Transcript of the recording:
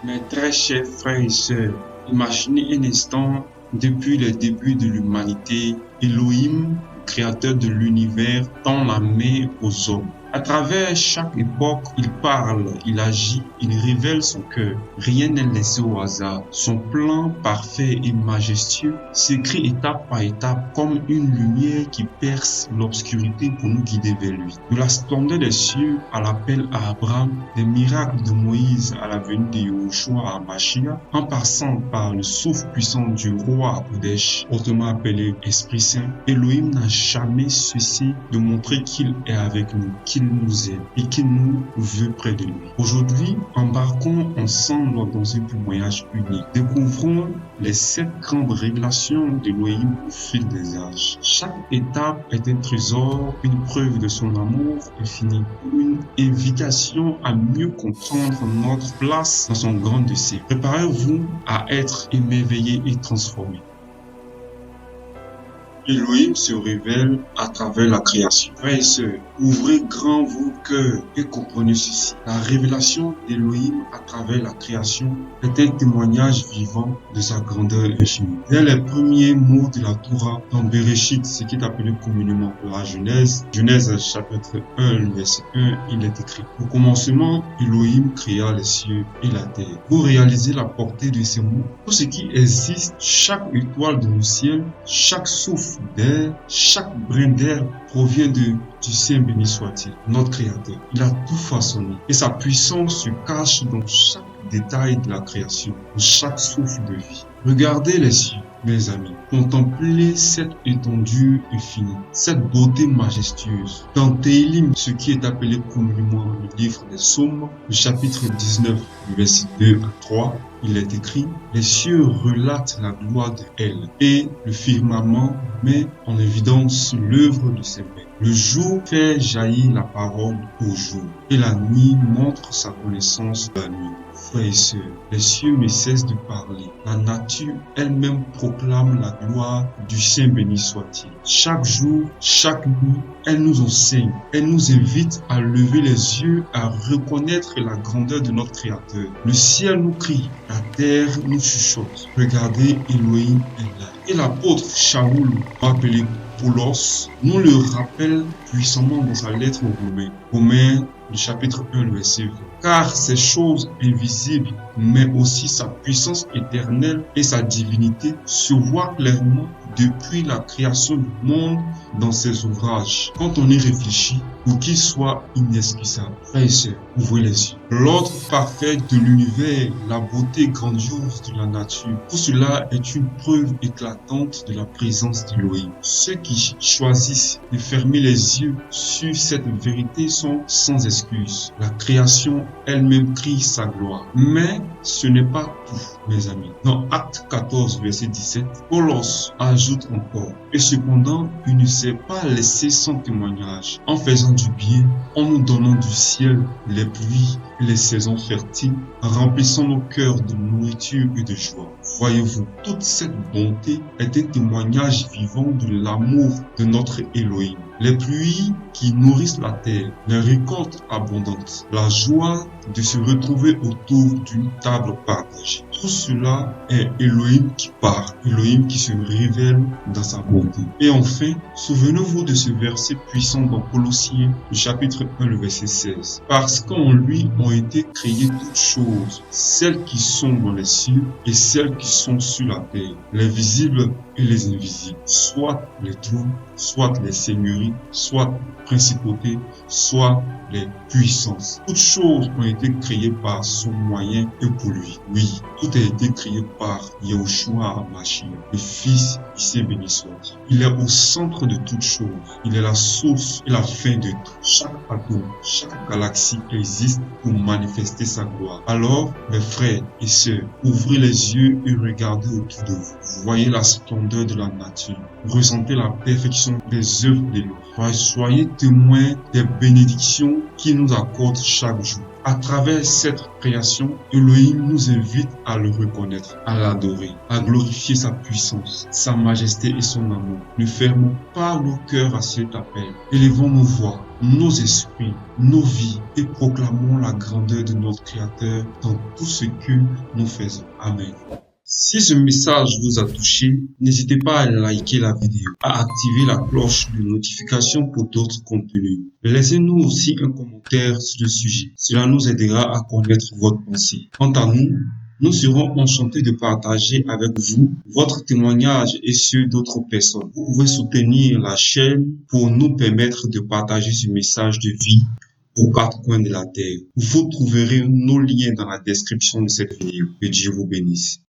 Mes très chers frères et sœurs, imaginez un instant, depuis les débuts de l'humanité, Elohim, créateur de l'univers, tend la main aux hommes. À travers chaque époque, il parle, il agit, il révèle son cœur. Rien n'est laissé au hasard. Son plan parfait et majestueux s'écrit étape par étape comme une lumière qui perce l'obscurité pour nous guider vers lui. De la splendeur des cieux à l'appel à Abraham, des miracles de Moïse à la venue de Yahushua à Mashiach, en passant par le souffle puissant du roi Kodesh, autrement appelé Esprit Saint, Elohim n'a jamais cessé de montrer qu'il est avec nous, qu'il nous aime et qu'il nous veut près de lui. Aujourd'hui, embarquons ensemble dans un témoignage unique. Découvrons les 7 grandes révélations d'Elohim au fil des âges. Chaque étape est un trésor, une preuve de son amour infini, une invitation à mieux comprendre notre place dans son grand dessein. Préparez-vous à être émerveillé et transformé. Elohim se révèle à travers la création. Frères et sœurs, ouvrez grand vos cœurs et comprenez ceci. La révélation d'Elohim à travers la création est un témoignage vivant de sa grandeur infinie. Dès les premiers mots de la Torah, dans Bereshit, ce qui est appelé communément la Genèse, Genèse chapitre 1, verset 1, il est écrit: au commencement, Elohim créa les cieux et la terre. Vous réalisez la portée de ces mots? Tout ce qui existe, chaque étoile dans le ciel, chaque souffle d'air, chaque brin d'air provient du Saint béni soit-il, notre Créateur. Il a tout façonné et sa puissance se cache dans chaque détail de la création, dans chaque souffle de vie. Regardez les cieux, mes amis, contemplez cette étendue infinie, cette beauté majestueuse. Dans Télim, ce qui est appelé communément le livre des Psaumes, le chapitre 19, verset 2 à 3, il est écrit: les cieux relatent la gloire de elle, et le firmament met en évidence l'œuvre de ses mains. Le jour fait jaillir la parole au jour, et la nuit montre sa connaissance de la nuit. Frères et sœurs, les cieux ne cessent de parler. La nature elle-même proclame la gloire du Saint béni soit-il. Chaque jour, chaque nuit, elle nous enseigne, elle nous invite à lever les yeux, à reconnaître la grandeur de notre Créateur. Le ciel nous crie, la terre nous chuchote. Regardez, Elohim est là. Et l'apôtre Shaoul, appelé Paulos, nous le rappelle puissamment dans sa lettre aux Romains. Romains, le chapitre 1, le verset 20. Car ces choses invisibles, mais aussi sa puissance éternelle et sa divinité se voient clairement depuis la création du monde dans ses ouvrages. Quand on y réfléchit, pour qu'il soit inesquissable. Frères et sœurs, ouvrez les yeux. L'ordre parfait de l'univers, la beauté grandiose de la nature, tout cela est une preuve éclatante de la présence d'Elohim. Ceux qui choisissent de fermer les yeux sur cette vérité sont sans excuse. La création elle-même crie sa gloire. Mais ce n'est pas tout, mes amis. Dans Acte 14, verset 17, Paulos ajoute encore: et cependant, il ne s'est pas laissé sans témoignage, en faisant du bien, en nous donnant du ciel les pluies et les saisons fertiles, en remplissant nos cœurs de nourriture et de joie. Voyez-vous, toute cette bonté est un témoignage vivant de l'amour de notre Elohim. Les pluies qui nourrissent la terre, les récoltes abondantes, la joie de se retrouver autour d'une table partagée. Tout cela est Elohim qui part, Elohim qui se révèle dans sa bonté. Et enfin, souvenez-vous de ce verset puissant dans Colossiens, le chapitre 1, le verset 16. Parce qu'en lui ont été créées toutes choses, celles qui sont dans les cieux et celles qui sont sur la terre, les visibles et les invisibles, soit les trônes, soit les seigneuries, soit les principautés, soit les puissances. Toutes choses ont été créées par son moyen et pour lui. Oui, tout a été créé par Yahushua HaMashiach, le Fils du Saint béni soit. Il est au centre de toutes choses. Il est la source et la fin de tout. Chaque atome, chaque galaxie existe pour manifester sa gloire. Alors, mes frères et sœurs, ouvrez les yeux et regardez autour de vous. Voyez la splendeur de la nature. Ressentez la perfection des œuvres de l'eau. Soyez témoins des bénédictions qu'il nous accorde chaque jour. À travers cette création, Elohim nous invite à le reconnaître, à l'adorer, à glorifier sa puissance, sa majesté et son amour. Ne fermons pas nos cœurs à cet appel. Élevons nos voix, nos esprits, nos vies et proclamons la grandeur de notre Créateur dans tout ce que nous faisons. Amen. Si ce message vous a touché, n'hésitez pas à liker la vidéo, à activer la cloche de notification pour d'autres contenus. Laissez-nous aussi un commentaire sur le sujet. Cela nous aidera à connaître votre pensée. Quant à nous, nous serons enchantés de partager avec vous votre témoignage et ceux d'autres personnes. Vous pouvez soutenir la chaîne pour nous permettre de partager ce message de vie aux quatre coins de la terre. Vous trouverez nos liens dans la description de cette vidéo. Que Dieu vous bénisse.